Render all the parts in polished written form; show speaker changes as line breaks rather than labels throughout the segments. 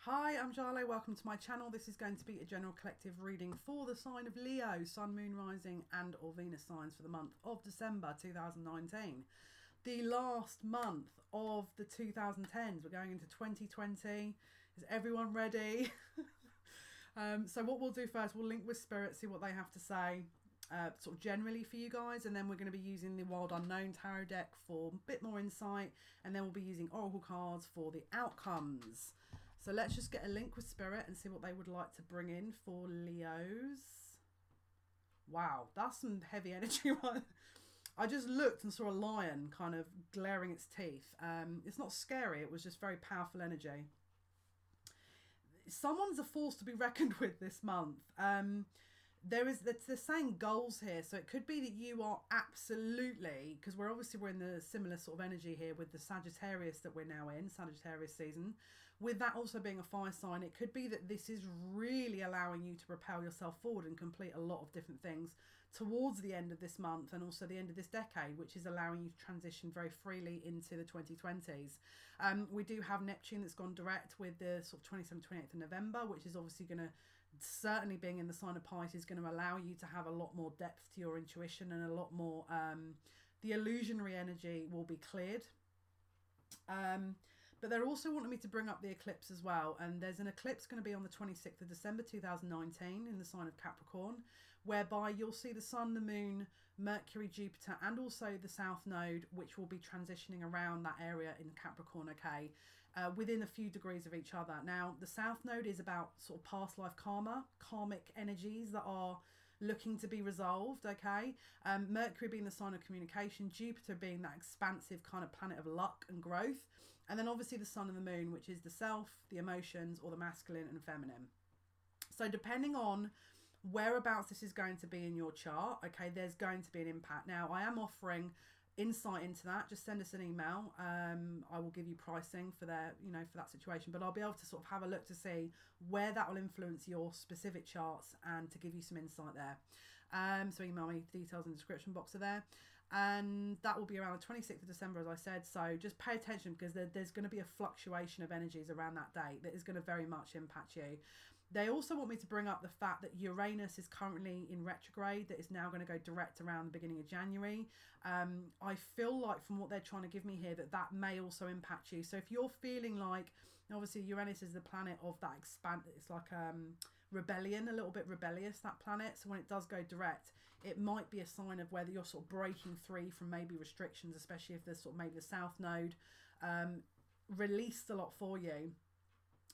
Hi, I'm Jale. Welcome to my channel. This is going to be a general collective reading for the sign of Leo, Sun, Moon, Rising and or Venus signs for the month of December 2019. The last month of the 2010s. We're going into 2020. Is everyone ready? So what we'll do first, we'll link with Spirit, see what they have to say. Sort of generally for you guys, and then we're going to be using the Wild Unknown Tarot deck for a bit more insight, and then we'll be using Oracle cards for the outcomes. So let's just get a link with Spirit and see what they would like to bring in for Leos. Wow, that's some heavy energy. I just looked and saw a lion kind of glaring its teeth. It's not scary, it was just very powerful energy. Someone's a force to be reckoned with this month. They're saying goals here, so it could be that you are absolutely, because we're in the similar sort of energy here with the Sagittarius that we're now in, Sagittarius season, with that also being a fire sign. It could be that this is really allowing you to propel yourself forward and complete a lot of different things towards the end of this month and also the end of this decade, which is allowing you to transition very freely into the 2020s. We do have Neptune that's gone direct with the sort of 27th, 28th of November, which is obviously going to, certainly being in the sign of Pisces, going to allow you to have a lot more depth to your intuition and a lot more, the illusionary energy will be cleared. But they're also wanting me to bring up the eclipse as well, and there's an eclipse going to be on the 26th of December 2019 in the sign of Capricorn, whereby you'll see the Sun, the Moon, Mercury, Jupiter and also the South Node, which will be transitioning around that area in Capricorn, okay, within a few degrees of each other. Now the South Node is about sort of past life karma, karmic energies that are looking to be resolved, okay. Mercury being the sign of communication, Jupiter being that expansive kind of planet of luck and growth, and then obviously the Sun and the Moon, which is the self, the emotions, or the masculine and feminine. So depending on whereabouts this is going to be in your chart, okay, there's going to be an impact. Now I am offering insight into that. Just send us an email. I will give you pricing for their, for that situation, but I'll be able to sort of have a look to see where that will influence your specific charts and to give you some insight there. So email me, the details in the description box are there, and that will be around the 26th of December, as I said. So just pay attention, because there's going to be a fluctuation of energies around that date that is going to very much impact you. They also want me to bring up the fact that Uranus is currently in retrograde, that is now going to go direct around the beginning of January. I feel like from what they're trying to give me here that may also impact you. So if you're feeling like, obviously Uranus is the planet of that it's like rebellion, a little bit rebellious, that planet. So when it does go direct, it might be a sign of whether you're sort of breaking free from maybe restrictions, especially if there's sort of maybe the South Node released a lot for you.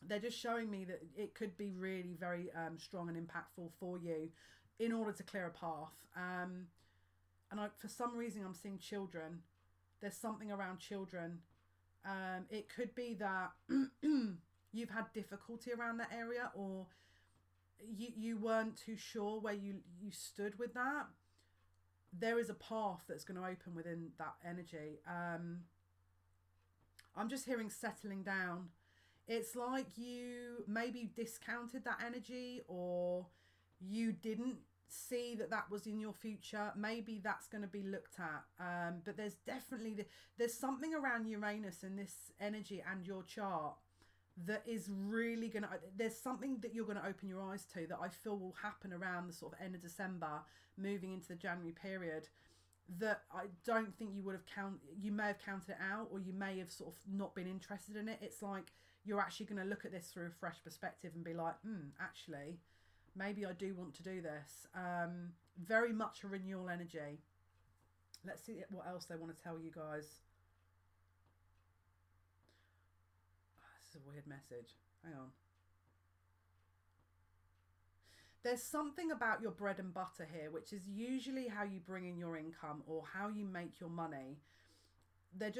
They're just showing me that it could be really very strong and impactful for you in order to clear a path. And for some reason, I'm seeing children. There's something around children. It could be that you've had difficulty around that area, or you weren't too sure where you stood with that. There is a path that's going to open within that energy. I'm just hearing settling down. It's like you maybe discounted that energy, or you didn't see that was in your future. Maybe that's going to be looked at. But there's definitely, there's something around Uranus in this energy and your chart that is really going to, there's something that you're going to open your eyes to that I feel will happen around the sort of end of December, moving into the January period, that I don't think you would have you may have counted it out, or you may have sort of not been interested in it. It's like you're actually going to look at this through a fresh perspective and be like, actually, maybe I do want to do this. Very much a renewal energy. Let's see what else they want to tell you guys. This is a weird message. Hang on. There's something about your bread and butter here, which is usually how you bring in your income or how you make your money.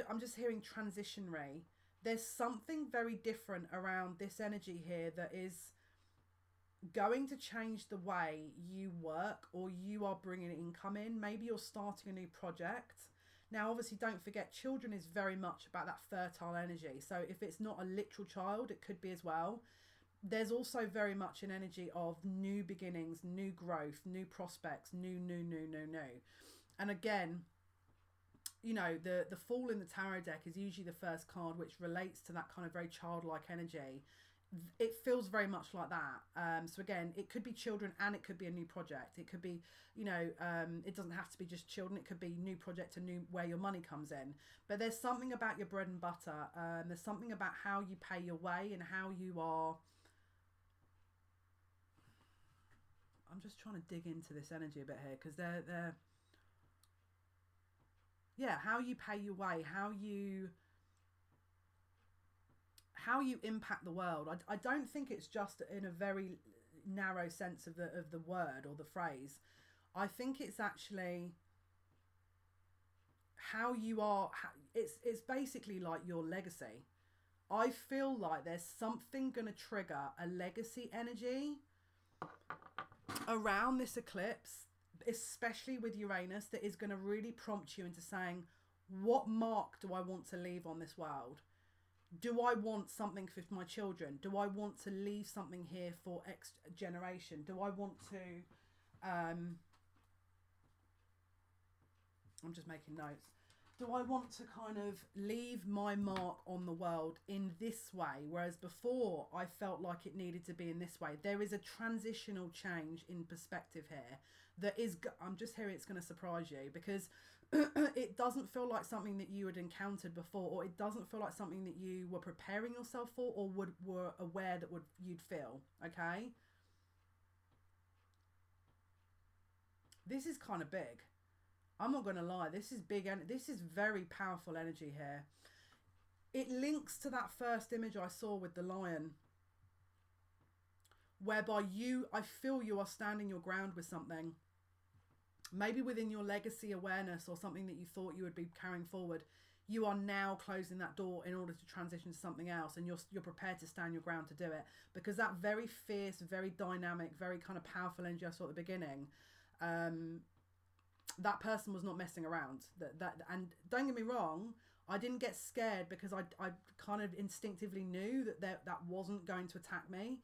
I'm just hearing transitionary. There's something very different around this energy here that is going to change the way you work, or you are bringing income in. Maybe you're starting a new project. Now, obviously, don't forget, children is very much about that fertile energy. So if it's not a literal child, it could be as well. There's also very much an energy of new beginnings, new growth, new prospects, new. And again, the Fool in the tarot deck is usually the first card, which relates to that kind of very childlike energy. it feels very much like that. So again, it could be children and it could be a new project. It could be, you know, it doesn't have to be just children. It could be new project and new where your money comes in. But there's something about your bread and butter. There's something about how you pay your way and how you are. I'm just trying to dig into this energy a bit here because they're yeah, how you pay your way, how you impact the world. I don't think it's just in a very narrow sense of the word or the phrase. I think it's actually how you are. It's basically like your legacy. I feel like there's something going to trigger a legacy energy around this eclipse, especially with Uranus, that is going to really prompt you into saying, what mark do I want to leave on this world? Do I want something for my children? Do I want to leave something here for X generation? Do I want to... I'm just making notes. Do I want to kind of leave my mark on the world in this way? Whereas before I felt like it needed to be in this way. There is a transitional change in perspective here that is... I'm just hearing it's going to surprise you because... it doesn't feel like something that you had encountered before, or it doesn't feel like something that you were preparing yourself for or were aware that you'd feel. Okay, this is kind of big. I'm not gonna lie, this is big and this is very powerful energy here. It links to that first image I saw with the lion, whereby I feel you are standing your ground with something. Maybe within your legacy awareness or something that you thought you would be carrying forward, you are now closing that door in order to transition to something else, and you're prepared to stand your ground to do it, because that very fierce, very dynamic, very kind of powerful energy I saw at the beginning, that person was not messing around. And don't get me wrong, I didn't get scared because I kind of instinctively knew that wasn't going to attack me.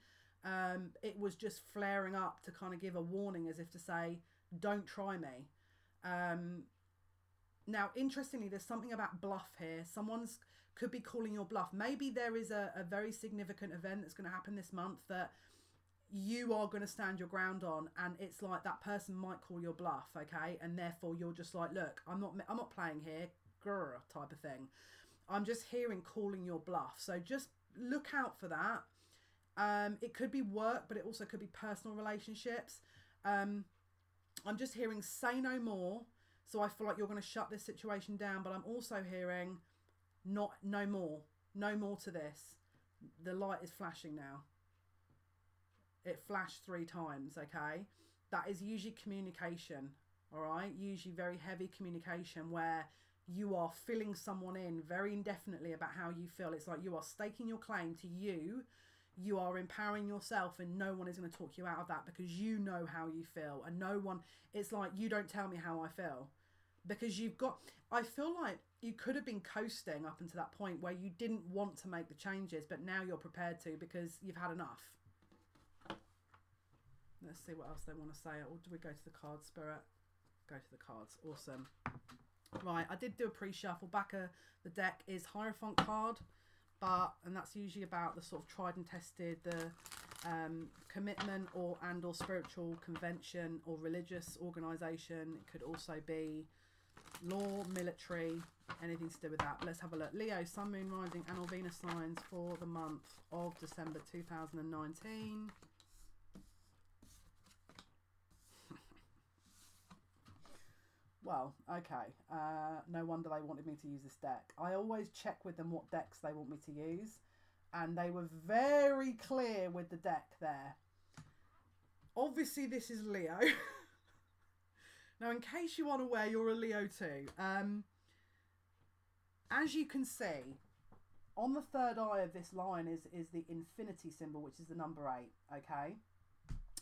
It was just flaring up to kind of give a warning, as if to say, don't try me. Now, interestingly, there's something about bluff here. Someone's could be calling your bluff. Maybe there is a very significant event that's going to happen this month that you are going to stand your ground on, and it's like that person might call your bluff, okay? And therefore you're just like, look, I'm not playing here, grr, type of thing. I'm just hearing calling your bluff. So just look out for that. It could be work, but it also could be personal relationships. I'm just hearing say no more. So I feel like you're going to shut this situation down, but I'm also hearing no more to this. The light is flashing now. It flashed 3 times, okay? That is usually communication, all right? Usually very heavy communication where you are filling someone in very indefinitely about how you feel. It's like you are staking your claim to you. You are empowering yourself, and no one is going to talk you out of that because you know how you feel, and no one, it's like, you don't tell me how I feel, because I feel like you could have been coasting up until that point where you didn't want to make the changes, but now you're prepared to because you've had enough. Let's see what else they want to say. Or do we go to the cards, Spirit? Go to the cards. Awesome. Right, I did do a pre-shuffle. Back of the deck is Hierophant card. And that's usually about the sort of tried and tested, the commitment or spiritual convention or religious organisation. It could also be law, military, anything to do with that. But let's have a look. Leo, Sun, Moon, Rising and or Venus signs for the month of December 2019. Well, okay. No wonder they wanted me to use this deck. I always check with them what decks they want me to use, and they were very clear with the deck there. Obviously, this is Leo. Now, in case you aren't aware, you're a Leo too. As you can see, on the third eye of this line is the infinity symbol, which is the number 8, okay?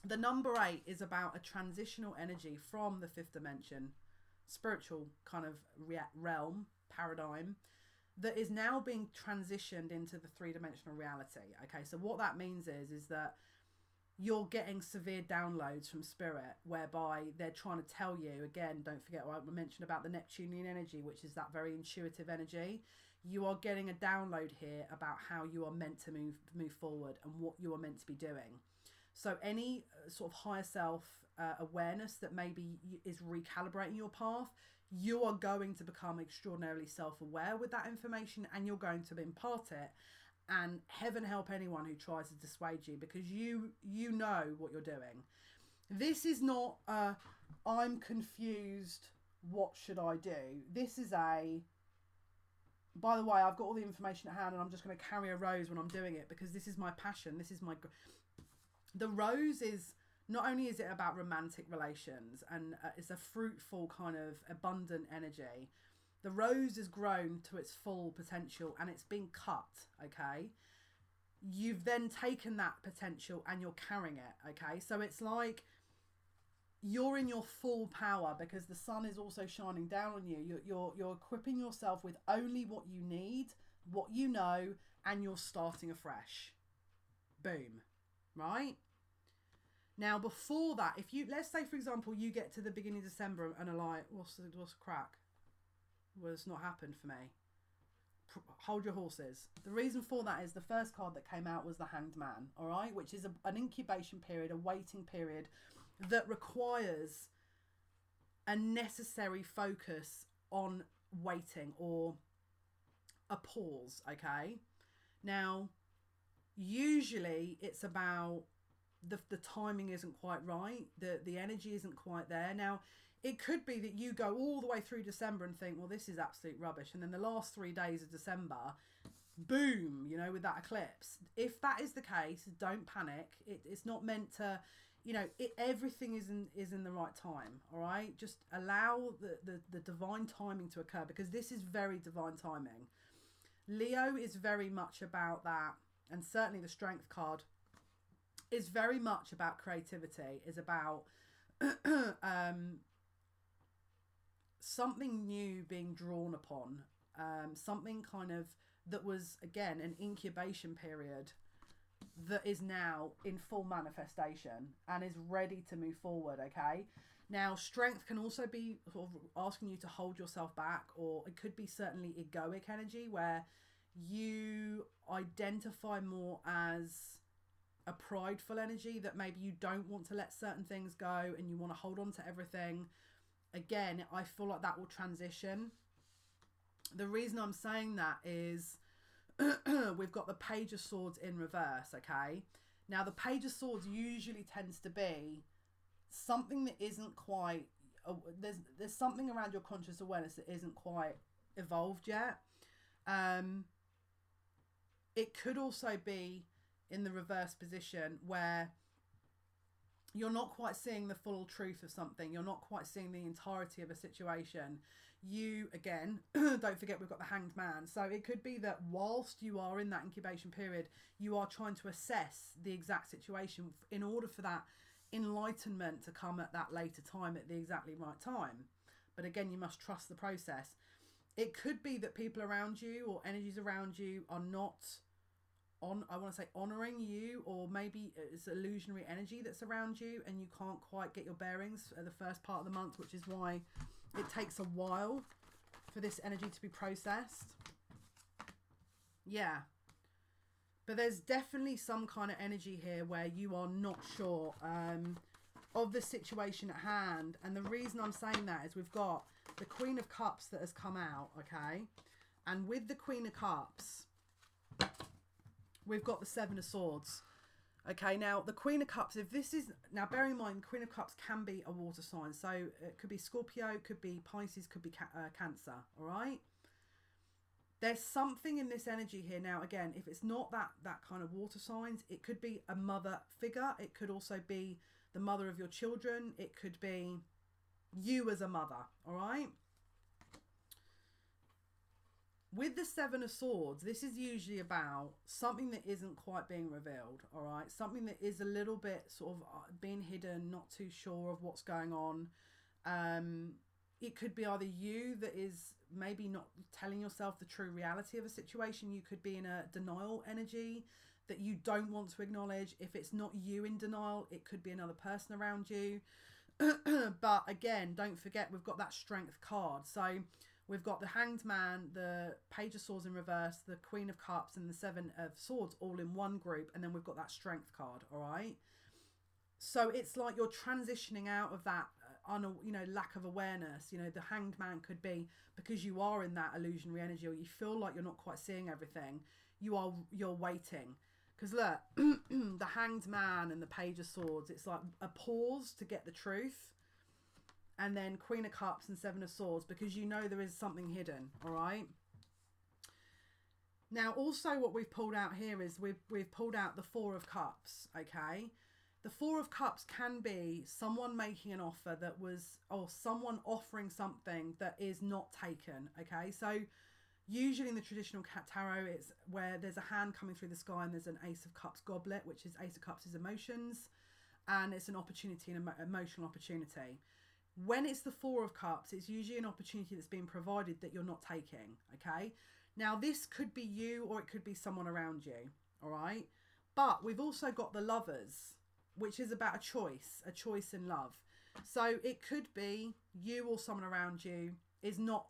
The number 8 is about a transitional energy from the 5th dimension, spiritual kind of realm, paradigm, that is now being transitioned into the 3-dimensional reality. Okay, so what that means is that you're getting severe downloads from spirit, whereby they're trying to tell you, again, don't forget what I mentioned about the Neptunian energy, which is that very intuitive energy. you are getting a download here about how you are meant to move forward and what you are meant to be doing. So any sort of higher self awareness that maybe is recalibrating your path, you are going to become extraordinarily self-aware with that information, and you're going to impart it. And heaven help anyone who tries to dissuade you, because you know what you're doing. This is not I'm confused, what should I do? This is by the way, I've got all the information at hand and I'm just going to carry a rose when I'm doing it, because this is my passion. This is the rose is, not only is it about romantic relations and it's a fruitful kind of abundant energy, the rose has grown to its full potential and it's been cut, okay? You've then taken that potential and you're carrying it, okay? So it's like you're in your full power because the sun is also shining down on you. You're equipping yourself with only what you need, what you know, and you're starting afresh. Boom. Right? Now, before that, if you, let's say, for example, you get to the beginning of December and are like, what's the crack? Well, it's not happened for me. Hold your horses. The reason for that is the first card that came out was the Hanged Man, all right? Which is an incubation period, a waiting period that requires a necessary focus on waiting, or a pause, okay? Now, usually it's about the timing isn't quite right, the energy isn't quite there. Now, it could be that you go all the way through December and think, well, this is absolute rubbish, and then the last 3 days of December, boom, you know, with that eclipse. If that is the case, don't panic. It's not meant to, you know, everything is in the right time, all right? Just allow the divine timing to occur, because this is very divine timing. Leo is very much about that, and certainly the Strength card is very much about creativity, is about something new being drawn upon, something kind of that was, again, an incubation period that is now in full manifestation and is ready to move forward, okay? Now, strength can also be sort of asking you to hold yourself back, or it could be certainly egoic energy, where you identify more as a prideful energy, that maybe you don't want to let certain things go and you want to hold on to everything. Again, I feel like that will transition. The reason I'm saying that is we've got the Page of Swords in reverse, okay? Now, the Page of Swords usually tends to be something that isn't quite... there's something around your conscious awareness that isn't quite evolved yet. It could also be in the reverse position where you're not quite seeing the full truth of something. You're not quite seeing the entirety of a situation. You, again, don't forget we've got the Hanged Man. So it could be that whilst you are in that incubation period, you are trying to assess the exact situation in order for that enlightenment to come at that later time, at the exactly right time. But again, you must trust the process. It could be that people around you or energies around you are not... I want to say honouring you, or maybe it's illusionary energy that's around you and you can't quite get your bearings at the first part of the month, which is why it takes a while for this energy to be processed. Yeah. But there's definitely some kind of energy here where you are not sure of the situation at hand. And the reason I'm saying that is we've got the Queen of Cups that has come out, okay? And with the Queen of Cups... we've got the Seven of Swords. Okay, now the Queen of Cups, if this is... Now, bear in mind, Queen of Cups can be a water sign. So it could be Scorpio, could be Pisces, could be Cancer, all right? There's something in this energy here. Now, again, if it's not that kind of water signs, it could be a mother figure. It could also be the mother of your children. It could be you as a mother, all right? With the Seven of Swords, this is usually about something that isn't quite being revealed, all right? Something that is a little bit sort of being hidden, not too sure of what's going on. It could be either you that is maybe not telling yourself the true reality of a situation. You could be in a denial energy that you don't want to acknowledge. If it's not you in denial, it could be another person around you. But again, don't forget, we've got that Strength card. So We've got the Hanged Man, the Page of Swords in reverse, the Queen of Cups, and the Seven of Swords all in one group. And then we've got that Strength card, all right? So it's like you're transitioning out of that, lack of awareness. You know, the Hanged Man could be because you are in that illusionary energy, or you feel like you're not quite seeing everything. You're waiting. Because look, the Hanged Man and the Page of Swords, it's like a pause to get the truth. And then Queen of Cups and Seven of Swords, because you know there is something hidden, all right? Now, also what we've pulled out here is we've pulled out the Four of Cups, okay? The Four of Cups can be someone making an offer that was, or someone offering something that is not taken, okay? So usually in the traditional tarot, it's where there's a hand coming through the sky and there's an Ace of Cups goblet, which is Ace of Cups is emotions, and it's an opportunity, an emotional opportunity. When it's the Four of Cups, it's usually an opportunity that's being provided that you're not taking, okay? Now, this could be you or it could be someone around you, all right? But we've also got the Lovers, which is about a choice in love. So it could be you or someone around you is not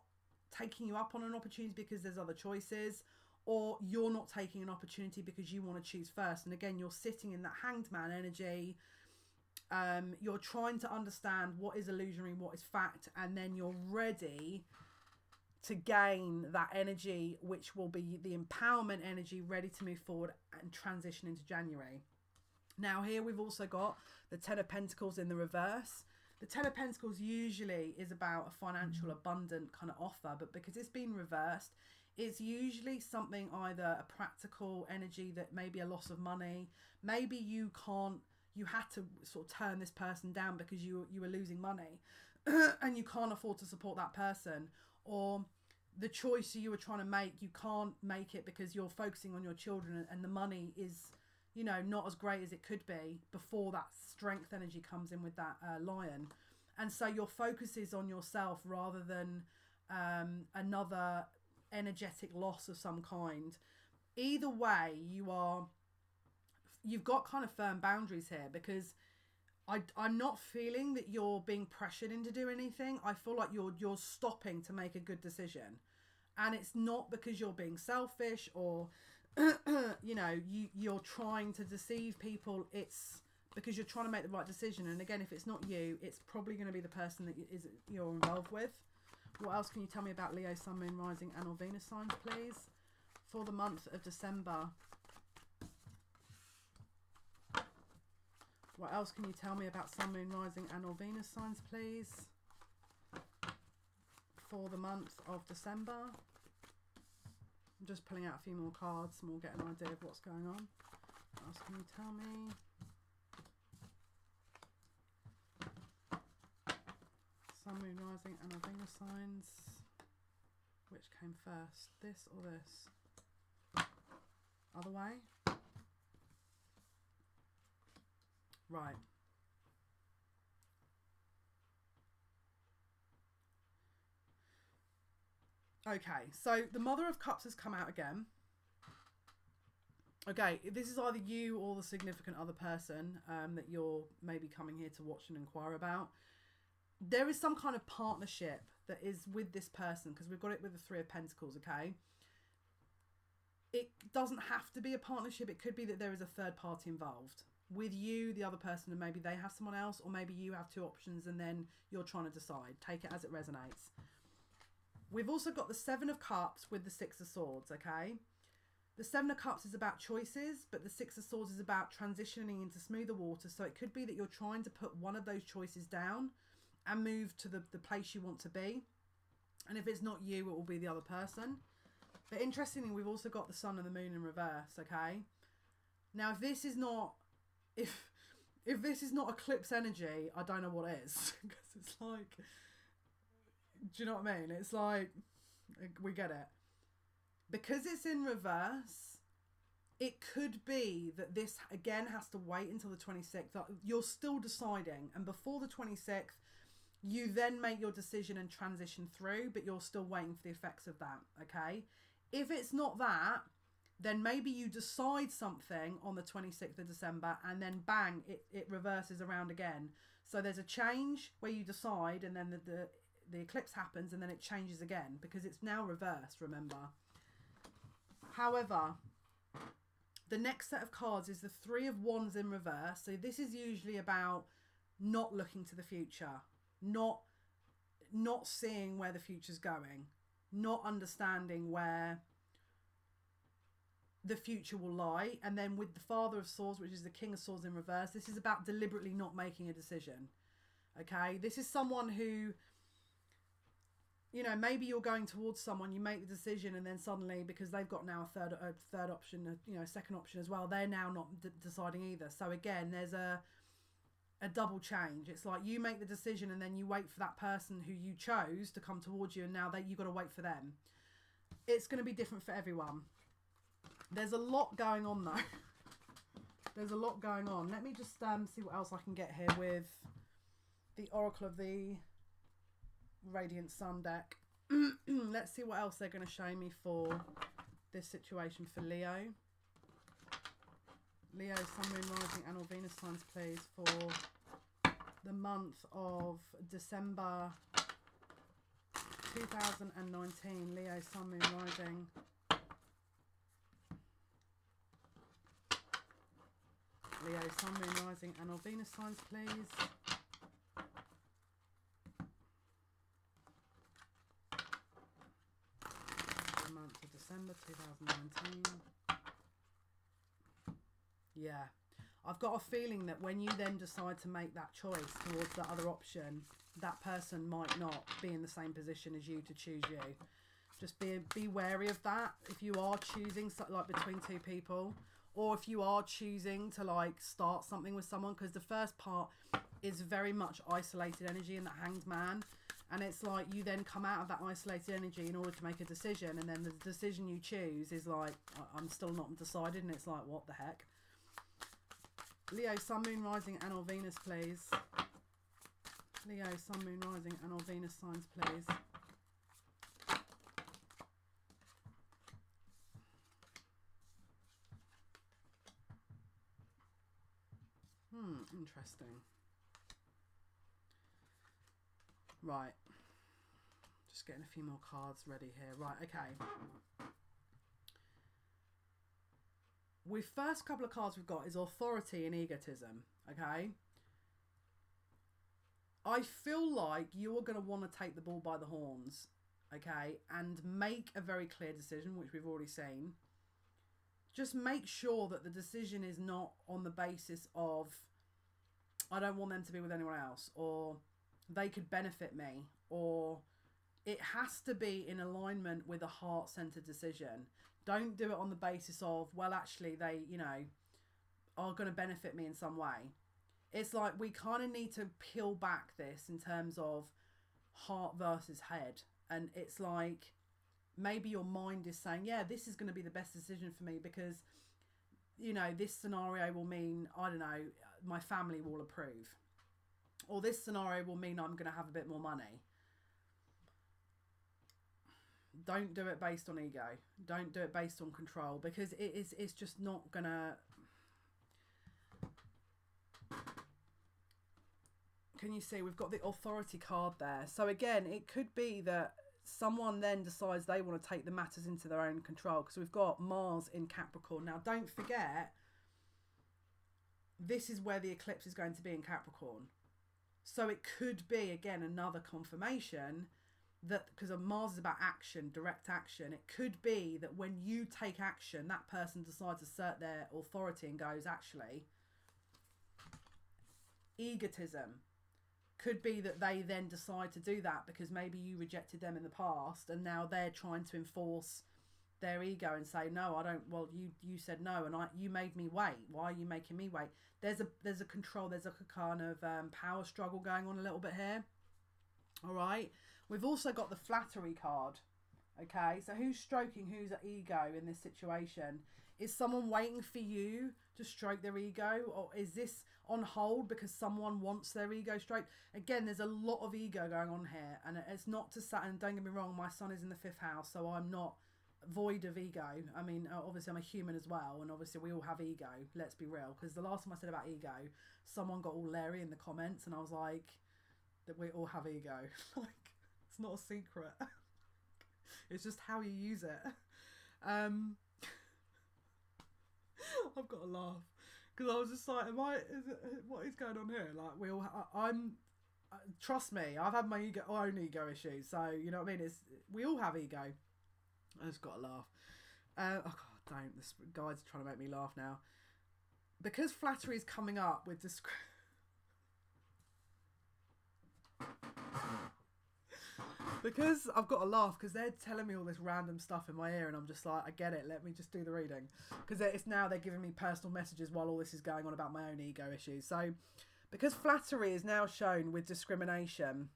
taking you up on an opportunity because there's other choices, or you're not taking an opportunity because you want to choose first. And again, you're sitting in that Hanged Man energy. You're trying to understand what is illusionary, what is fact, and then you're ready to gain that energy, which will be the empowerment energy, ready to move forward and transition into January. Now here we've also got the Ten of Pentacles in the reverse. The Ten of Pentacles usually is about a financial abundant kind of offer, but because it's been reversed, it's usually something, either a practical energy that may be a loss of money, maybe you had to sort of turn this person down because you were losing money and you can't afford to support that person, or the choice you were trying to make, you can't make it because you're focusing on your children and the money is, you know, not as great as it could be before that Strength energy comes in with that Lion. And so your focus is on yourself rather than another energetic loss of some kind. Either way, you've got kind of firm boundaries here, because I'm not feeling that you're being pressured into doing anything. I feel like you're stopping to make a good decision. And it's not because you're being selfish or, you're trying to deceive people. It's because you're trying to make the right decision. And again, if it's not you, it's probably going to be the person that you're involved with. What else can you tell me about Leo, Sun, Moon, Rising and or Venus signs, please, for the month of December? What else can you tell me about Sun, Moon, Rising and or Venus signs, please, for the month of December? I'm just pulling out a few more cards and we'll get an idea of what's going on. What else can you tell me? Sun, Moon, Rising and or Venus signs. Which came first, this or this? Other way? Right. Okay, so the Mother of Cups has come out again. Okay, this is either you or the significant other person that you're maybe coming here to watch and inquire about. There is some kind of partnership that is with this person, because we've got it with the Three of Pentacles, okay? It doesn't have to be a partnership. It could be that there is a third party involved with you, the other person, and maybe they have someone else, or maybe you have two options and then you're trying to decide. Take it as it resonates. We've also got the Seven of Cups with the Six of Swords, okay? The Seven of Cups is about choices, but the Six of Swords is about transitioning into smoother water. So it could be that you're trying to put one of those choices down and move to the place you want to be. And if it's not you, it will be the other person. But interestingly, we've also got the Sun and the Moon in reverse, okay? Now, if this is not Eclipse energy, I don't know what is. Because it's like, do you know what I mean? It's like, we get it. Because it's in reverse, it could be that this, again, has to wait until the 26th. You're still deciding. And before the 26th, you then make your decision and transition through, but you're still waiting for the effects of that, okay? If it's not that, then maybe you decide something on the 26th of December and then bang, it reverses around again. So there's a change where you decide, and then the eclipse happens and then it changes again because it's now reversed, remember. However, the next set of cards is the Three of Wands in reverse. So this is usually about not looking to the future, not seeing where the future's going, not understanding where the future will lie. And then with the Father of Swords, which is the King of Swords in reverse, this is about deliberately not making a decision. Okay, this is someone who, you know, maybe you're going towards someone, you make the decision, and then suddenly, because they've got now a third option, you know, a second option as well, they're now not deciding either. So again, there's a double change. It's like you make the decision and then you wait for that person who you chose to come towards you, and now you've got to wait for them. It's going to be different for everyone. There's a lot going on though. There's a lot going on. Let me just see what else I can get here with the Oracle of the Radiant Sun deck. Let's see what else they're going to show me for this situation for Leo. Leo, Sun, Moon, Rising and or Venus signs, please, for the month of December 2019. Leo, Sun, Moon, Rising. Leo, Sun, Moon, Rising and or Venus signs, please. The month of December 2019. Yeah, I've got a feeling that when you then decide to make that choice towards the other option, that person might not be in the same position as you to choose you. Just be wary of that. If you are choosing like between two people, or if you are choosing to like start something with someone, because the first part is very much isolated energy in the Hanged Man, and it's like you then come out of that isolated energy in order to make a decision, and then the decision you choose is like, I'm still not decided, and it's like, what the heck. Leo, Sun, Moon, Rising and or Venus, please. Leo, Sun, Moon, Rising and or Venus signs, please. Interesting. Right. Just getting a few more cards ready here. Right, okay. The first couple of cards we've got is authority and egotism, okay? I feel like you're going to want to take the bull by the horns, okay, and make a very clear decision, which we've already seen. Just make sure that the decision is not on the basis of, I don't want them to be with anyone else, or they could benefit me, or it has to be in alignment with a heart-centered decision. Don't do it on the basis of, well, actually, they, you know, are going to benefit me in some way. It's like we kind of need to peel back this in terms of heart versus head. And it's like maybe your mind is saying, yeah, this is going to be the best decision for me because, you know, this scenario will mean, I don't know, my family will approve. Or this scenario will mean I'm going to have a bit more money. Don't do it based on ego. Don't do it based on control, because it's just not gonna. Can you see we've got the authority card there? So again, it could be that someone then decides they want to take the matters into their own control, because we've got Mars in Capricorn. Now, don't forget, this is where the eclipse is going to be in Capricorn. So it could be, again, another confirmation that, because of Mars is about action, direct action, it could be that when you take action, that person decides to assert their authority and goes, actually, egotism. Could be that they then decide to do that because maybe you rejected them in the past and now they're trying to enforce their ego and say, no, I don't, well, you said no and you made me wait. Why are you making me wait? There's a control, there's a kind of power struggle going on a little bit here. All right. We've also got the flattery card. Okay, so who's stroking whose ego in this situation? Is someone waiting for you to stroke their ego, or is this on hold because someone wants their ego stroked? Again, there's a lot of ego going on here, and it's not to say, and don't get me wrong, my sun is in the 5th house, so I'm not void of ego. I mean, obviously I'm a human as well, and obviously we all have ego, let's be real, because the last time I said about ego, someone got all leery in the comments, and I was like, that we all have ego. Like, It's not a secret. It's just how you use it. I've got to laugh because I was just like, what is going on here? Like trust me, I've had my own ego issues. So, you know what I mean? We all have ego. I just got to laugh. Oh God, don't. This guy's trying to make me laugh now. Because flattery is coming up with this. Because I've got to laugh because they're telling me all this random stuff in my ear and I'm just like, I get it, let me just do the reading. Because it's now they're giving me personal messages while all this is going on about my own ego issues. So, because flattery is now shown with discrimination,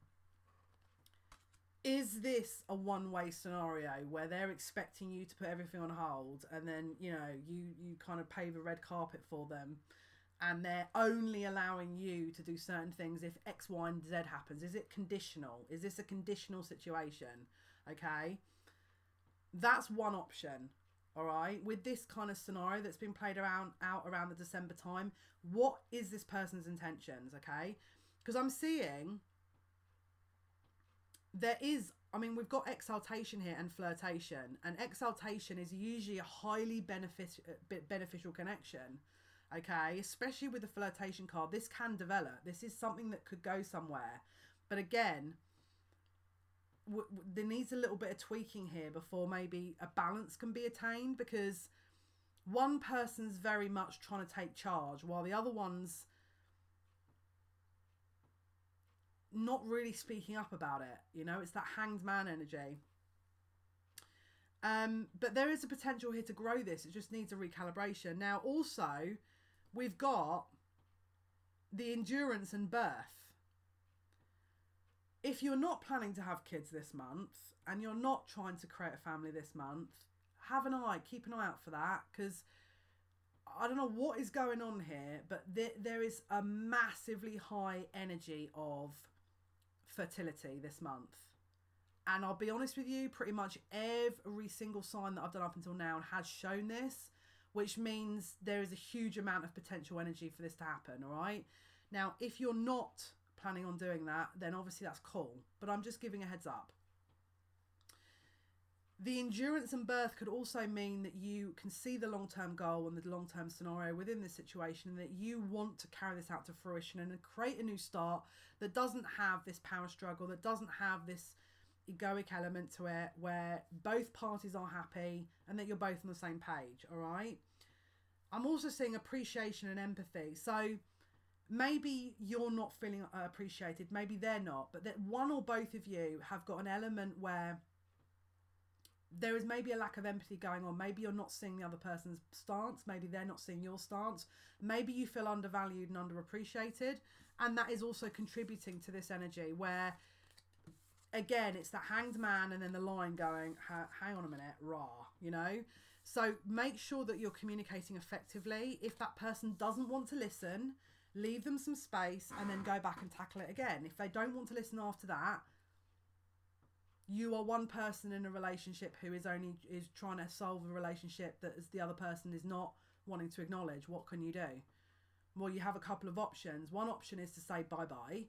is this a one-way scenario where they're expecting you to put everything on hold and then, you know, you kind of pave a red carpet for them and they're only allowing you to do certain things if X, Y, and Z happens? Is it conditional? Is this a conditional situation? Okay. That's one option. All right. With this kind of scenario that's been played out around the December time, what is this person's intentions? Okay. Because I'm seeing there is, I mean, we've got exaltation here and flirtation, and exaltation is usually a highly beneficial connection. Okay, especially with the flirtation card, this can develop. This is something that could go somewhere. But again, there needs a little bit of tweaking here before maybe a balance can be attained, because one person's very much trying to take charge while the other one's not really speaking up about it. You know, it's that hanged man energy. But there is a potential here to grow this. It just needs a recalibration. Now, also, we've got the endurance and birth. If you're not planning to have kids this month and you're not trying to create a family this month, keep an eye out for that, because I don't know what is going on here, but there is a massively high energy of fertility this month. And I'll be honest with you, pretty much every single sign that I've done up until now has shown this, which means there is a huge amount of potential energy for this to happen, all right? Now, if you're not planning on doing that, then obviously that's cool, but I'm just giving a heads up. The endurance and birth could also mean that you can see the long-term goal and the long-term scenario within this situation, and that you want to carry this out to fruition and create a new start that doesn't have this power struggle, that doesn't have this egoic element to it, where both parties are happy and that you're both on the same page, all right? I'm also seeing appreciation and empathy. So maybe you're not feeling appreciated, maybe they're not, but that one or both of you have got an element where there is maybe a lack of empathy going on. Maybe you're not seeing the other person's stance. Maybe they're not seeing your stance. Maybe you feel undervalued and underappreciated. And that is also contributing to this energy where, again, it's that hanged man and then the line going, hang on a minute, rah, you know? So make sure that you're communicating effectively. If that person doesn't want to listen, leave them some space and then go back and tackle it again. If they don't want to listen after that, you are one person in a relationship who is trying to solve a relationship that the other person is not wanting to acknowledge. What can you do? Well, you have a couple of options. One option is to say bye-bye.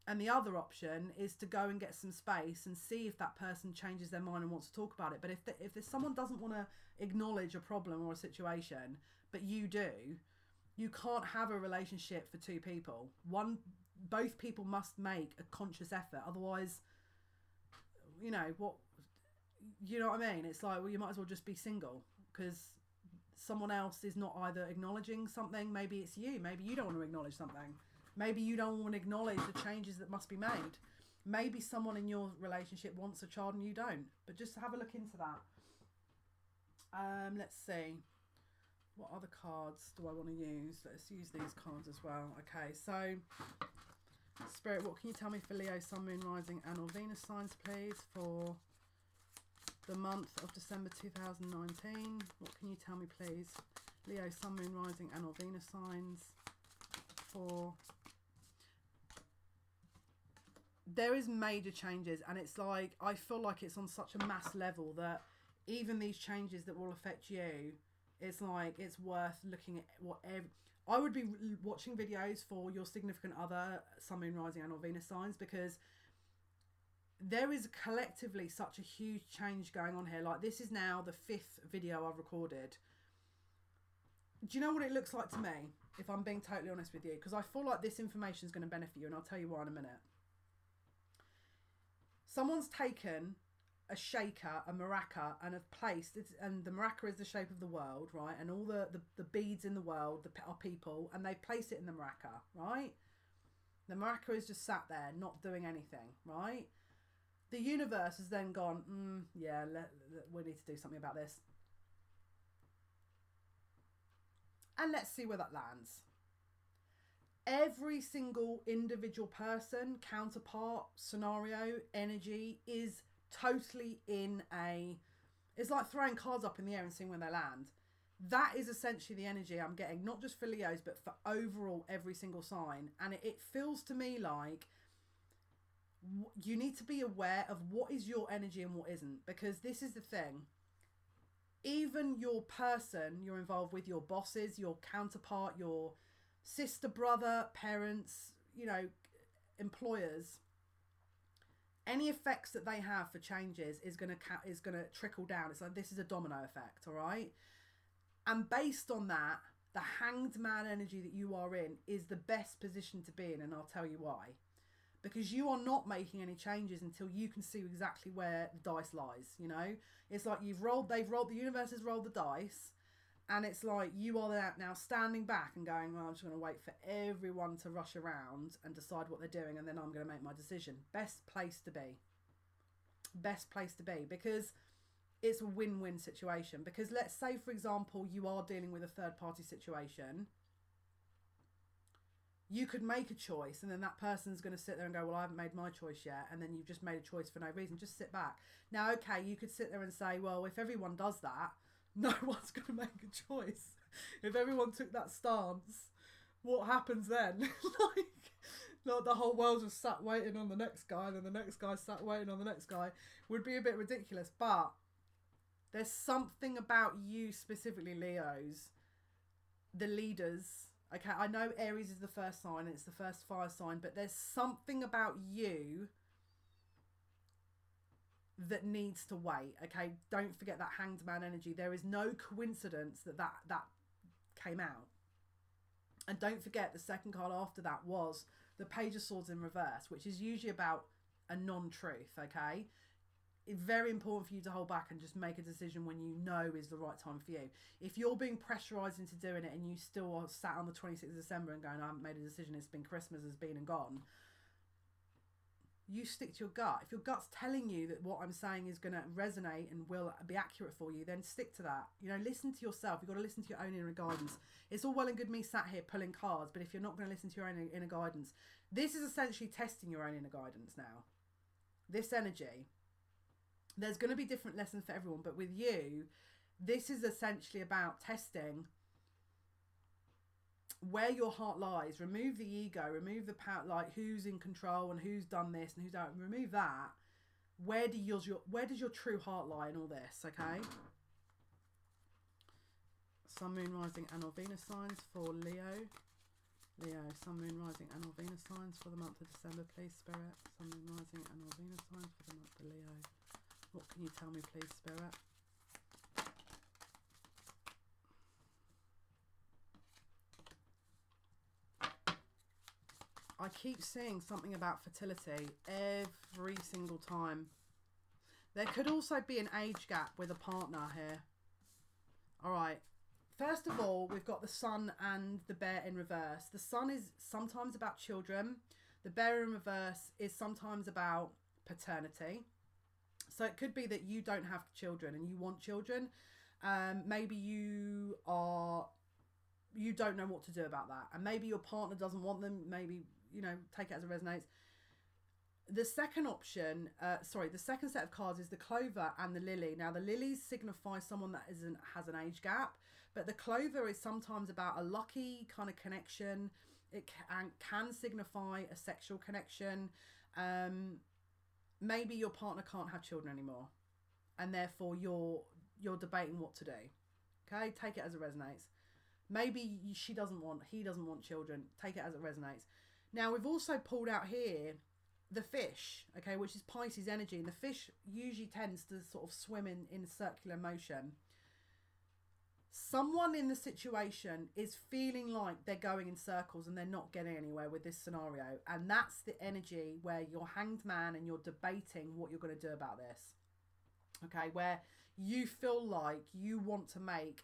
And the other option is to go and get some space and see if that person changes their mind and wants to talk about it. But if someone doesn't want to acknowledge a problem or a situation, but you do, you can't have a relationship for two people. Both people must make a conscious effort. Otherwise, you know what I mean? It's like, well, you might as well just be single, because someone else is not either acknowledging something. Maybe it's you. Maybe you don't want to acknowledge something. Maybe you don't want to acknowledge the changes that must be made. Maybe someone in your relationship wants a child and you don't. But just have a look into that. Let's see. What other cards do I want to use? Let's use these cards as well. Okay, so Spirit, what can you tell me for Leo, Sun, Moon, Rising and or Venus signs, please, for the month of December 2019? What can you tell me, please? Leo, Sun, Moon, Rising and or Venus signs for... There is major changes, and it's like, I feel like it's on such a mass level that even these changes that will affect you, it's like, it's worth looking at whatever. I would be watching videos for your significant other, Sun, Moon, Rising and or Venus signs, because there is collectively such a huge change going on here. Like, this is now the 5th video I've recorded. Do you know what it looks like to me, if I'm being totally honest with you? Because I feel like this information is going to benefit you, and I'll tell you why in a minute. Someone's taken a shaker, a maraca, and have placed it, and the maraca is the shape of the world, right? And all the beads in the world are people, and they place it in the maraca, right? The maraca is just sat there, not doing anything, right? The universe has then gone, yeah, we need to do something about this. And let's see where that lands. Every single individual person, counterpart, scenario, energy is totally in a... It's like throwing cards up in the air and seeing where they land. That is essentially the energy I'm getting, not just for Leos, but for overall every single sign. And it feels to me like you need to be aware of what is your energy and what isn't. Because this is the thing. Even your person you're involved with, your bosses, your counterpart, your sister, brother, parents, you know, employers, any effects that they have for changes is gonna trickle down. It's like, this is a domino effect, all right? And based on that, the hanged man energy that you are in is the best position to be in, and I'll tell you why. Because you are not making any changes until you can see exactly where the dice lies, you know? It's like the universe has rolled the dice, and it's like you are now standing back and going, well, I'm just going to wait for everyone to rush around and decide what they're doing, and then I'm going to make my decision. Best place to be. Best place to be, because it's a win-win situation. Because let's say, for example, you are dealing with a third-party situation. You could make a choice, and then that person's going to sit there and go, well, I haven't made my choice yet. And then you've just made a choice for no reason. Just sit back. Now, okay, you could sit there and say, well, if everyone does that, no one's going to make a choice. If everyone took that stance, what happens then? like the whole world just sat waiting on the next guy, and then the next guy sat waiting on the next guy. Would be a bit ridiculous. But there's something about you specifically, Leos, the leaders. Okay, I know Aries is the first sign, and it's the first fire sign, but there's something about you that needs to wait. Okay, don't forget that hanged man energy. There is no coincidence that came out. And don't forget, the second card after that was the Page of Swords in reverse, which is usually about a non-truth. Okay, it's very important for you to hold back and just make a decision when you know is the right time for you. If you're being pressurized into doing it and you still are sat on the 26th of December and going, I haven't made a decision, it's been Christmas, has been and gone, you stick to your gut. If your gut's telling you that what I'm saying is going to resonate and will be accurate for you, then stick to that. You know, listen to yourself. You've got to listen to your own inner guidance. It's all well and good me sat here pulling cards, but if you're not going to listen to your own inner guidance, this is essentially testing your own inner guidance now. This energy. There's going to be different lessons for everyone, but with you, this is essentially about testing where your heart lies. Remove the ego, remove the power, like who's in control and who's done this and who's done. Remove that. Where does your true heart lie in all this? Okay. Sun, Moon, Rising, and or Venus signs for Leo. Leo, Sun, Moon, Rising, and or Venus signs for the month of December, please, Spirit. Sun, Moon, Rising, and or Venus signs for the month of Leo. What can you tell me, please, Spirit? I keep seeing something about fertility every single time. There could also be an age gap with a partner here. All right. First of all, we've got the Sun and the Bear in reverse. The Sun is sometimes about children. The Bear in reverse is sometimes about paternity. So it could be that you don't have children and you want children. Maybe you don't know what to do about that. And maybe your partner doesn't want them. Maybe, you know, take it as it resonates. The second option, the second set of cards is the Clover and the Lily. Now, the Lilies signify someone that has an age gap. But the Clover is sometimes about a lucky kind of connection. It can signify a sexual connection. Maybe your partner can't have children anymore, and therefore you're debating what to do. Okay, take it as it resonates. Maybe he doesn't want children. Take it as it resonates. Now, we've also pulled out here the fish, okay, which is Pisces energy, and the fish usually tends to sort of swim in circular motion. Someone in the situation is feeling like they're going in circles and they're not getting anywhere with this scenario. And that's the energy where you're hanged man and you're debating what you're going to do about this. Okay, where you feel like you want to make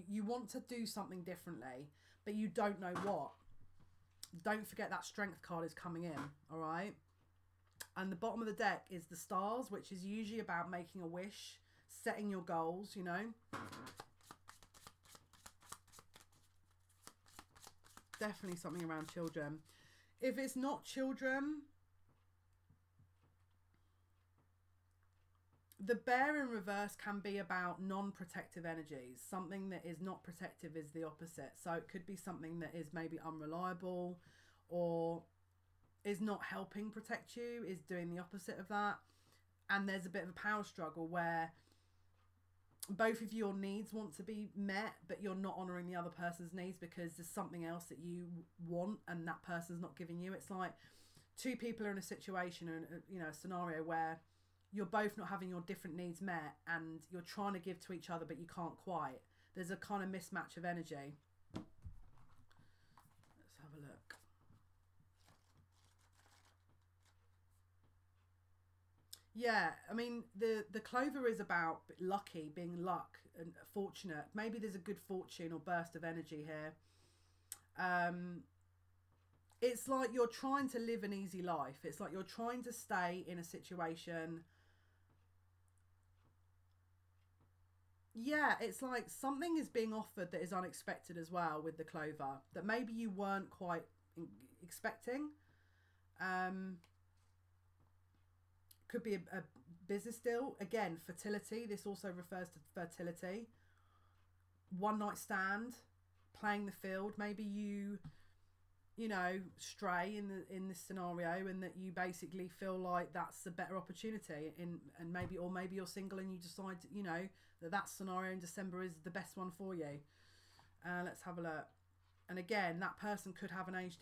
you want to do something differently, but you don't know what. Don't forget that strength card is coming in, all right? And the bottom of the deck is the stars, which is usually about making a wish, setting your goals, you know. Definitely something around children. If it's not children, the bear in reverse can be about non-protective energies. Something that is not protective is the opposite. So it could be something that is maybe unreliable or is not helping protect you, is doing the opposite of that. And there's a bit of a power struggle where both of your needs want to be met, but you're not honouring the other person's needs because there's something else that you want and that person's not giving you. It's like two people are in a situation, or you know, a scenario where you're both not having your different needs met and you're trying to give to each other, but you can't quite. There's a kind of mismatch of energy. Let's have a look. Yeah, I mean, the clover is about lucky, being luck and fortunate. Maybe there's a good fortune or burst of energy here. It's like you're trying to live an easy life. It's like you're trying to stay in a situation. Yeah, it's like something is being offered that is unexpected as well with the clover, that maybe you weren't quite expecting. Could be a business deal. Again, fertility. This also refers to fertility. One night stand, playing the field. Maybe you know, stray in this scenario, and that you basically feel like that's a better opportunity. And maybe you're single and you decide, you know, that scenario in December is the best one for you. Let's have a look. And again, that person could have an age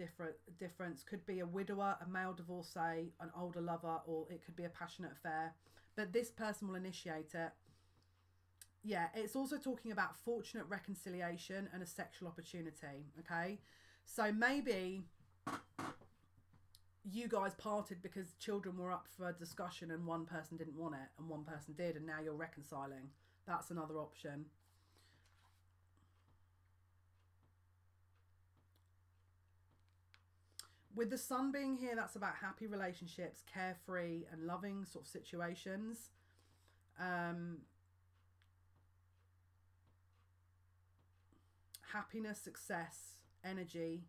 difference, could be a widower, a male divorcee, an older lover, or it could be a passionate affair. But this person will initiate it. Yeah, it's also talking about fortunate reconciliation and a sexual opportunity, okay? So maybe you guys parted because children were up for discussion and one person didn't want it and one person did, and now you're reconciling. That's another option. With the sun being here, that's about happy relationships, carefree and loving sort of situations. Happiness, success, energy,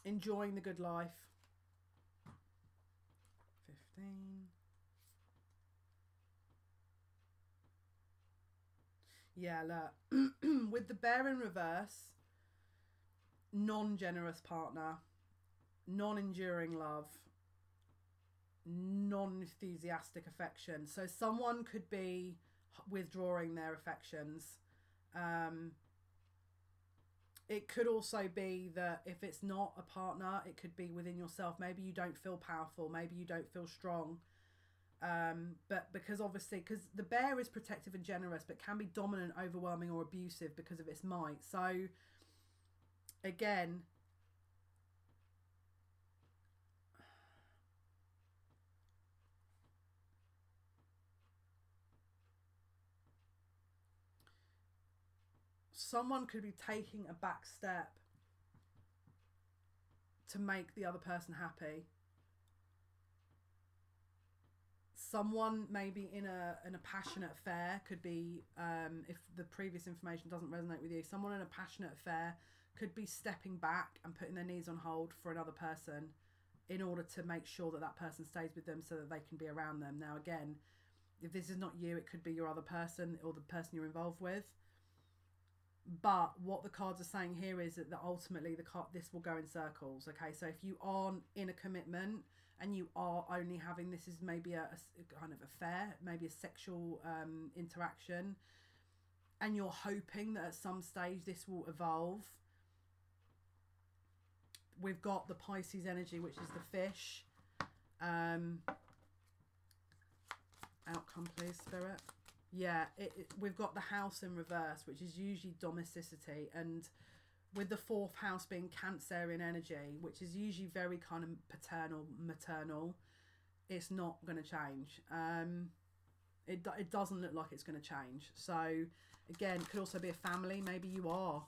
enjoying the good life. 15. Yeah, look. With the bear in reverse, non-generous partner, non-enduring love, non-enthusiastic affection. So someone could be withdrawing their affections. It could also be that if it's not a partner, it could be within yourself. Maybe you don't feel powerful. Maybe you don't feel strong. But because the bear is protective and generous, but can be dominant, overwhelming, or abusive because of its might. So again, someone could be taking a back step to make the other person happy. Someone maybe in a passionate affair could be, if the previous information doesn't resonate with you, someone in a passionate affair could be stepping back and putting their needs on hold for another person in order to make sure that that person stays with them so that they can be around them. Now, again, if this is not you, it could be your other person or the person you're involved with. But what the cards are saying here is that ultimately this will go in circles. Okay, so if you aren't in a commitment and you are only having, this is maybe a kind of affair, maybe a sexual interaction, and you're hoping that at some stage this will evolve, we've got the Pisces energy, which is the fish. Outcome, please, Spirit. Yeah, we've got the house in reverse, which is usually domesticity, and with the 4th house being Cancerian energy, which is usually very kind of paternal, maternal, it's not going to change. It doesn't look like it's going to change. So again, it could also be a family. Maybe you are,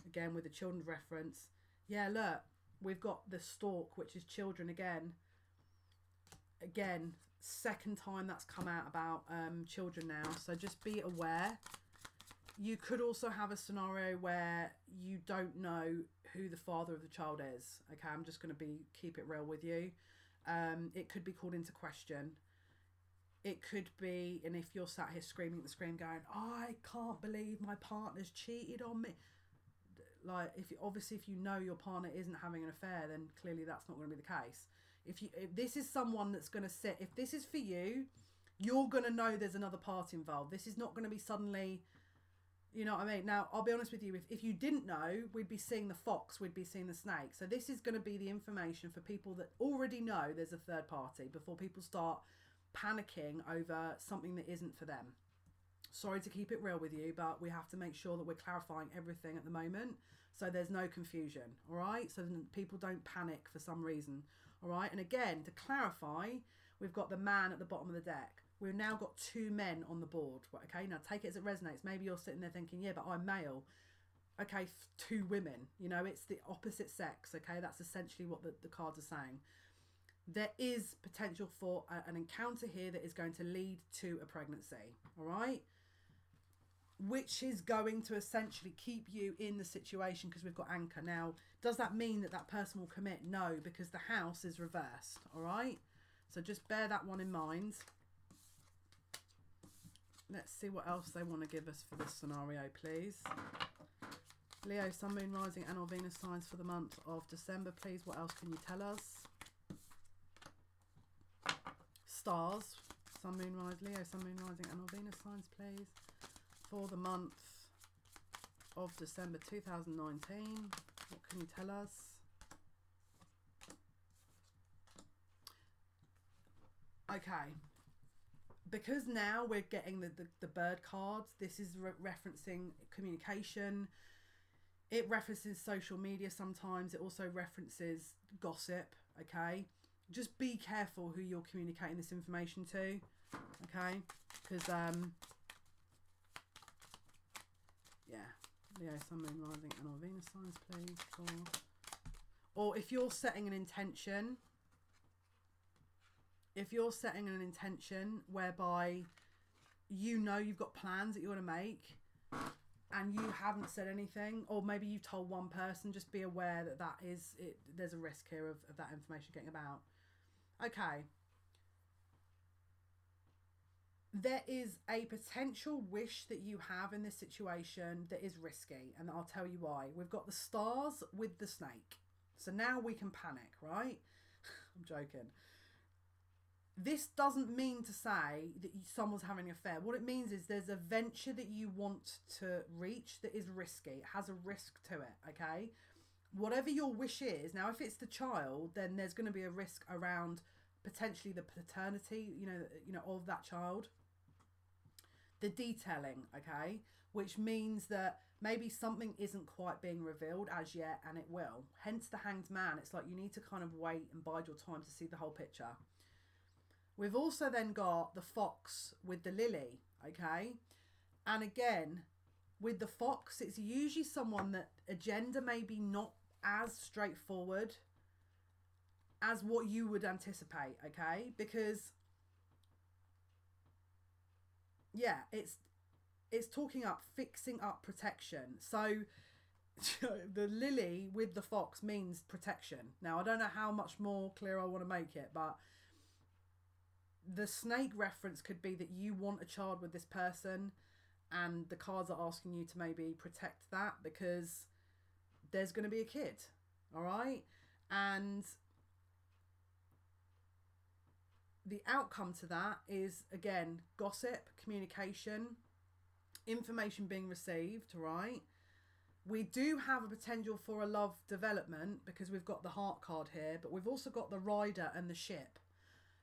again, with the children reference. Yeah, look, we've got the stork, which is children again. Again, second time that's come out about children now. So just be aware. You could also have a scenario where you don't know who the father of the child is. Okay, I'm just going to keep it real with you. It could be called into question. It could be, and if you're sat here screaming at the screen going, I can't believe my partner's cheated on me. Like, if you know your partner isn't having an affair, then clearly that's not going to be the case. If this is someone that's going to sit, if this is for you, you're going to know there's another party involved. This is not going to be suddenly, you know what I mean? Now, I'll be honest with you. If you didn't know, we'd be seeing the fox, we'd be seeing the snake. So this is going to be the information for people that already know there's a third party before people start panicking over something that isn't for them. Sorry to keep it real with you, but we have to make sure that we're clarifying everything at the moment so there's no confusion, all right? So then people don't panic for some reason, all right? And again, to clarify, we've got the man at the bottom of the deck. We've now got 2 men on the board, okay? Now take it as it resonates. Maybe you're sitting there thinking, yeah, but I'm male. Okay, 2 women, you know, it's the opposite sex, okay? That's essentially what the cards are saying. There is potential for an encounter here that is going to lead to a pregnancy, all right? Which is going to essentially keep you in the situation because we've got anchor. Now, does that mean that that person will commit? No, because the house is reversed, all right? So just bear that one in mind. Let's see what else they want to give us for this scenario, please. Leo, Sun, Moon, Rising and or Venus signs for the month of December, please. What else can you tell us? Stars, Sun, Moon, Rise, Leo, Sun, Moon, Rising and or Venus signs, please. For the month of December 2019. What can you tell us? Okay. Because now we're getting the bird cards, this is referencing communication. It references social media sometimes. It also references gossip, okay? Just be careful who you're communicating this information to, okay? Because, yeah, Leo, Sun, Moon, Rising and or Venus signs, please. Or if you're setting an intention... If you're setting an intention whereby you know you've got plans that you want to make and you haven't said anything, or maybe you've told one person, just be aware that there's a risk here of that information getting about. Okay. There is a potential wish that you have in this situation that is risky, and I'll tell you why. We've got the stars with the snake. So now we can panic, right? I'm joking. This doesn't mean to say that someone's having an affair. What it means is there's a venture that you want to reach that is risky. It has a risk to it, okay? Whatever your wish is, now if it's the child, then there's going to be a risk around potentially the paternity, you know, of that child. The detailing, okay? Which means that maybe something isn't quite being revealed as yet, and it will. Hence the Hanged Man. It's like you need to kind of wait and bide your time to see the whole picture. We've also then got the fox with the lily, okay? And again, with the fox, it's usually someone that agenda may be not as straightforward as what you would anticipate, okay? Because, yeah, it's talking up, fixing up protection. So the lily with the fox means protection. Now, I don't know how much more clear I want to make it, but... the snake reference could be that you want a child with this person and the cards are asking you to maybe protect that because there's going to be a kid, all right? And the outcome to that is, again, gossip, communication, information being received, right? We do have a potential for a love development because we've got the heart card here, but we've also got the rider and the ship.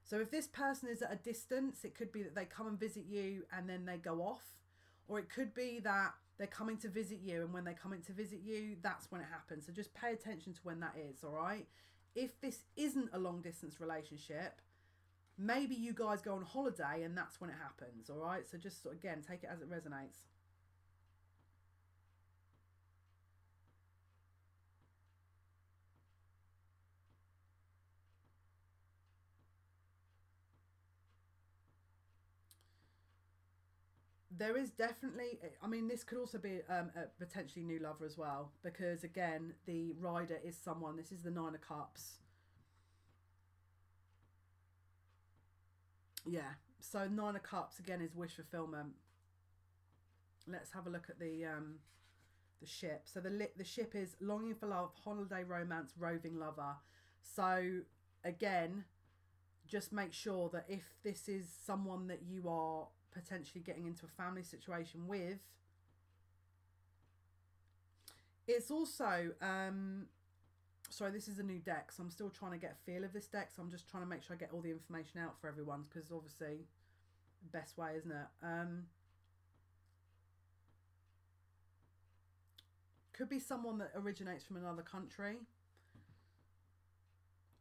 So if this person is at a distance, it could be that they come and visit you and then they go off. Or it could be that they're coming to visit you, and when they come in to visit you, that's when it happens. So just pay attention to when that is, all right? If this isn't a long distance relationship, maybe you guys go on holiday and that's when it happens, all right? So just, again, take it as it resonates. There is definitely, I mean, this could also be a potentially new lover as well, because again, the rider is someone, this is the 9 of Cups. Yeah, so 9 of Cups again is wish fulfillment. Let's have a look at the ship. So the ship is longing for love, holiday romance, roving lover. So again, just make sure that if this is someone that you are potentially getting into a family situation with, it's also sorry, this is a new deck, so I'm still trying to get a feel of this deck, so I'm just trying to make sure I get all the information out for everyone, because obviously best way, isn't it? Could be someone that originates from another country.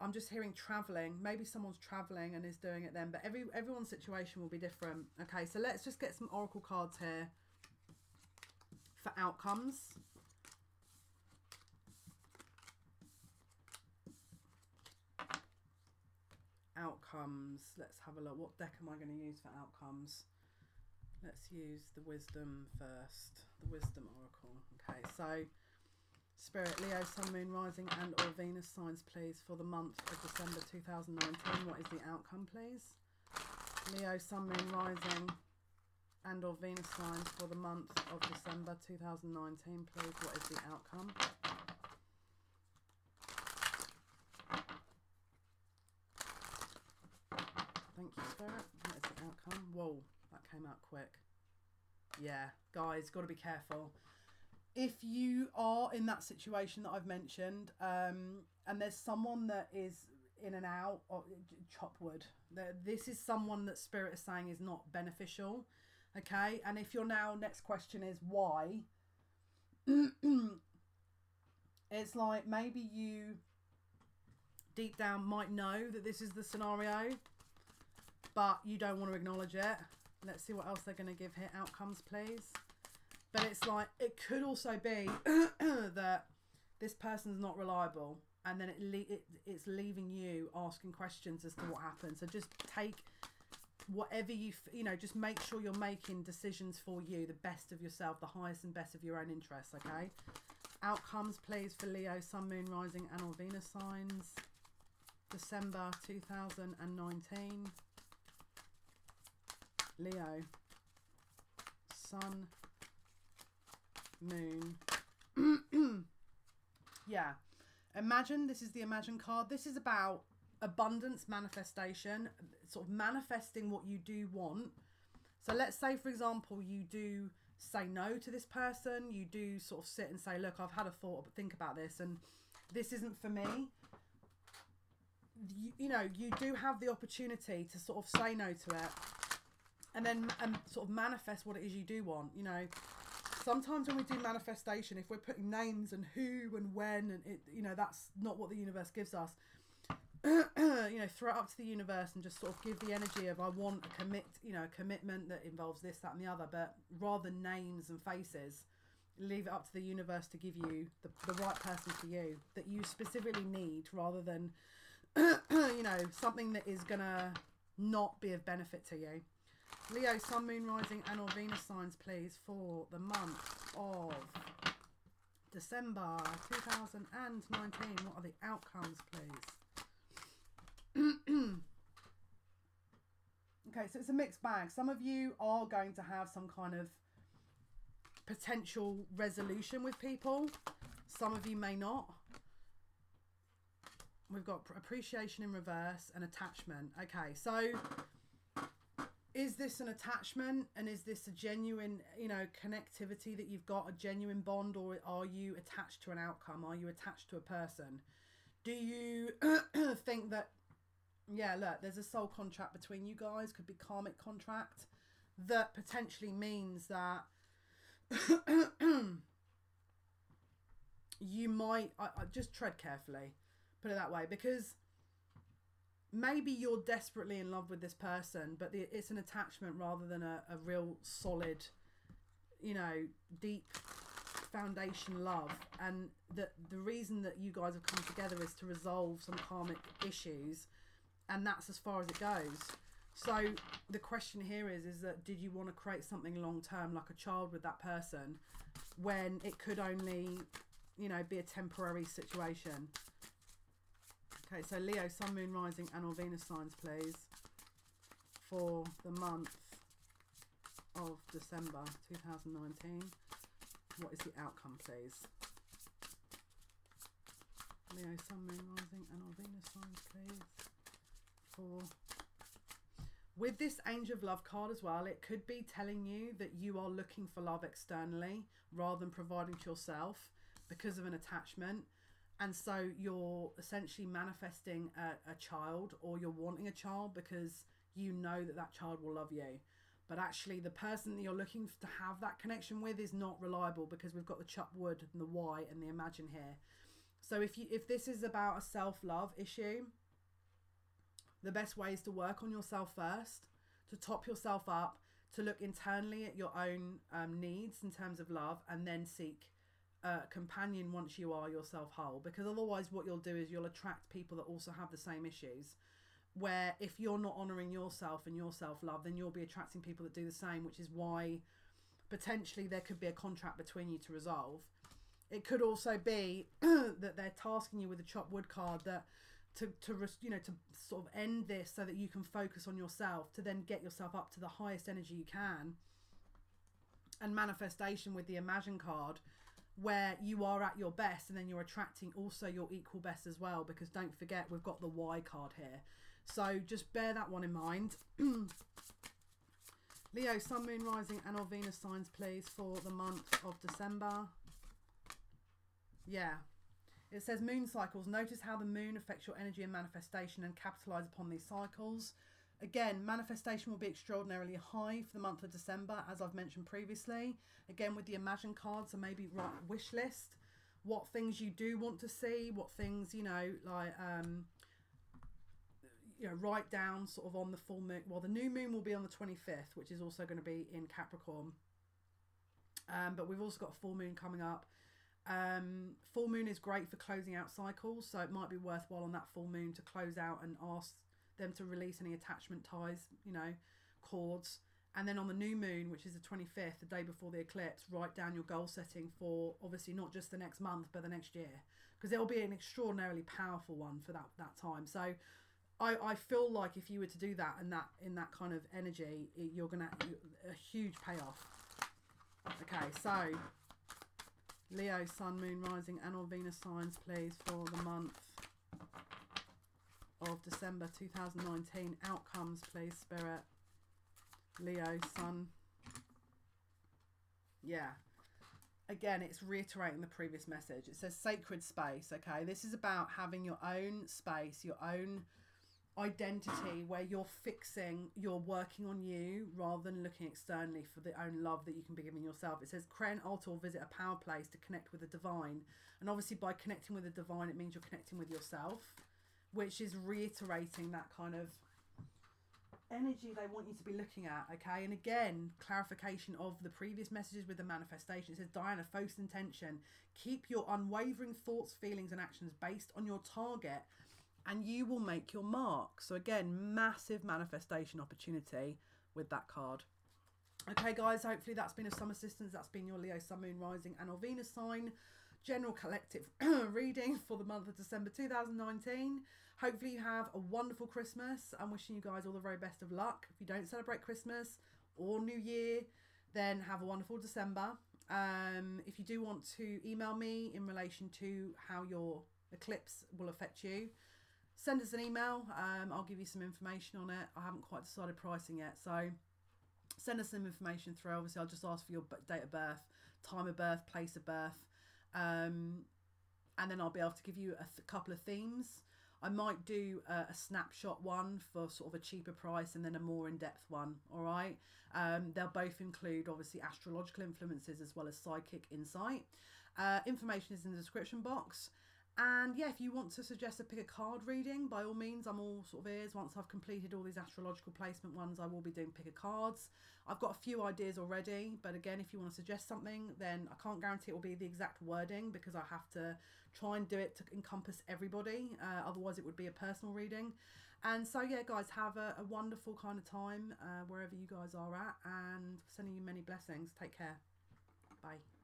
I'm just hearing traveling. Maybe someone's traveling and is doing it then, but everyone's situation will be different. Okay, so let's just get some oracle cards here for outcomes. Outcomes. Let's have a look. What deck am I going to use for outcomes? Let's use the wisdom first. The wisdom oracle. Okay, so Spirit, Leo, Sun, Moon, Rising and or Venus signs, please, for the month of December 2019. What is the outcome, please? Leo, Sun, Moon, Rising and or Venus signs for the month of December 2019, please. What is the outcome? Thank you, Spirit. What is the outcome? Whoa, that came out quick. Yeah, guys, got to be careful. If you are in that situation that I've mentioned, and there's someone that is in and out, or chop wood. This is someone that Spirit is saying is not beneficial. Okay, and if your next question is why, it's like maybe you deep down might know that this is the scenario, but you don't want to acknowledge it. Let's see what else they're going to give here. Outcomes, please. But it's like, it could also be that this person's not reliable, and then it's leaving you asking questions as to what happened. So just take whatever just make sure you're making decisions for you, the best of yourself, the highest and best of your own interests, okay? Outcomes, please, for Leo, Sun, Moon, Rising and or Venus signs. December 2019. Leo, Sun, Moon. Yeah, imagine, this is the Imagine card. This is about abundance, manifestation, sort of manifesting what you do want. So let's say, for example, you do say no to this person, you do sort of sit and say, look, I've had a thought, but think about this, and this isn't for me. You do have the opportunity to sort of say no to it, and then sort of manifest what it is you do want. Sometimes when we do manifestation, if we're putting names and who and when, and it, that's not what the universe gives us. Throw it up to the universe and just sort of give the energy of, I want a commitment that involves this, that and the other, but rather than names and faces, leave it up to the universe to give you the right person for you that you specifically need, rather than something that is gonna not be of benefit to you. Leo, Sun, Moon, Rising and or Venus signs, please, for the month of December 2019. What are the outcomes, please? Okay, so it's a mixed bag. Some of you are going to have some kind of potential resolution with people. Some of you may not. We've got appreciation in reverse and attachment. Okay, so is this an attachment, and is this a genuine, you know, connectivity that you've got, a genuine bond, or are you attached to an outcome? Are you attached to a person? Do you think that, yeah, look, there's a soul contract between you guys, could be karmic contract, that potentially means that you might, I just tread carefully, put it that way, because maybe you're desperately in love with this person, but it's an attachment rather than a real solid, you know, deep foundation love. And the reason that you guys have come together is to resolve some karmic issues, and that's as far as it goes. So the question here is that did you want to create something long term, like a child with that person, when it could only, you know, be a temporary situation? Okay, so Leo, Sun, Moon, Rising and or Venus signs, please, for the month of December 2019. What is the outcome, please? Leo, Sun, Moon, Rising and or Venus signs, please. For... With this Angel of Love card as well, it could be telling you that you are looking for love externally rather than providing to yourself because of an attachment. And so you're essentially manifesting a child, or you're wanting a child because you know that that child will love you. But actually the person that you're looking to have that connection with is not reliable, because we've got the chop wood and the why and the imagine here. So if this is about a self-love issue, the best way is to work on yourself first, to top yourself up, to look internally at your own needs in terms of love, and then seek companion once you are yourself whole. Because otherwise what you'll do is you'll attract people that also have the same issues, where if you're not honoring yourself and your self-love, then you'll be attracting people that do the same, which is why potentially there could be a contract between you to resolve. It could also be that they're tasking you with a chop wood card, that to you know, to sort of end this so that you can focus on yourself, to then get yourself up to the highest energy you can. And manifestation with the imagine card, where you are at your best and then you're attracting also your equal best as well, because don't forget we've got the Y card here. So just bear that one in mind. Leo, Sun, Moon, Rising and or Venus signs, please, for the month of December. Yeah. It says moon cycles. Notice how the moon affects your energy and manifestation, and capitalize upon these cycles. Again, manifestation will be extraordinarily high for the month of December, as I've mentioned previously. Again, with the imagine card, so maybe write a wish list. What things you do want to see, what things, you know, like, you know, write down sort of on the full moon. Well, the new moon will be on the 25th, which is also going to be in Capricorn. But we've also got a full moon coming up. Full moon is great for closing out cycles, so it might be worthwhile on that full moon to close out and ask them to release any attachment ties, you know, cords. And then on the new moon, which is the 25th, the day before the eclipse, write down your goal setting for obviously not just the next month but the next year, because it'll be an extraordinarily powerful one for that time. So I feel like if you were to do that and that in that kind of energy, you're gonna a huge payoff. Okay, so Leo, Sun, Moon, Rising and or Venus signs, please, for the month of December 2019. Outcomes, please, Spirit. Leo, Sun. Yeah. Again, it's reiterating the previous message. It says sacred space, okay? This is about having your own space, your own identity, where you're working on you rather than looking externally for the own love that you can be giving yourself. It says create an altar or visit a power place to connect with the divine. And obviously by connecting with the divine, it means you're connecting with yourself, which is reiterating that kind of energy they want you to be looking at, okay? And again, clarification of the previous messages with the manifestation. It says, Diana, focus intention. Keep your unwavering thoughts, feelings and actions based on your target, and you will make your mark. So again, massive manifestation opportunity with that card. Okay, guys, hopefully that's been of some assistance. That's been your Leo, Sun, Moon, Rising and or Venus sign general collective reading for the month of December 2019. Hopefully you have a wonderful Christmas. I'm wishing you guys all the very best of luck. If you don't celebrate Christmas or New Year, then have a wonderful December. If you do want to email me in relation to how your eclipse will affect you, send us an email. I'll give you some information on it. I haven't quite decided pricing yet, so send us some information through. Obviously, I'll just ask for your date of birth, time of birth, place of birth, and then I'll be able to give you a couple of themes. I might do a snapshot one for sort of a cheaper price, and then a more in-depth one. All right. They'll both include obviously astrological influences as well as psychic insight. Information is in the description box. And yeah, if you want to suggest a pick a card reading, by all means, I'm all sort of ears. Once I've completed all these astrological placement ones, I will be doing pick a cards. I've got a few ideas already, but again, if you want to suggest something, then I can't guarantee it will be the exact wording, because I have to try and do it to encompass everybody. Otherwise, it would be a personal reading. And so yeah, guys, have a wonderful kind of time wherever you guys are at, and sending you many blessings. Take care. Bye.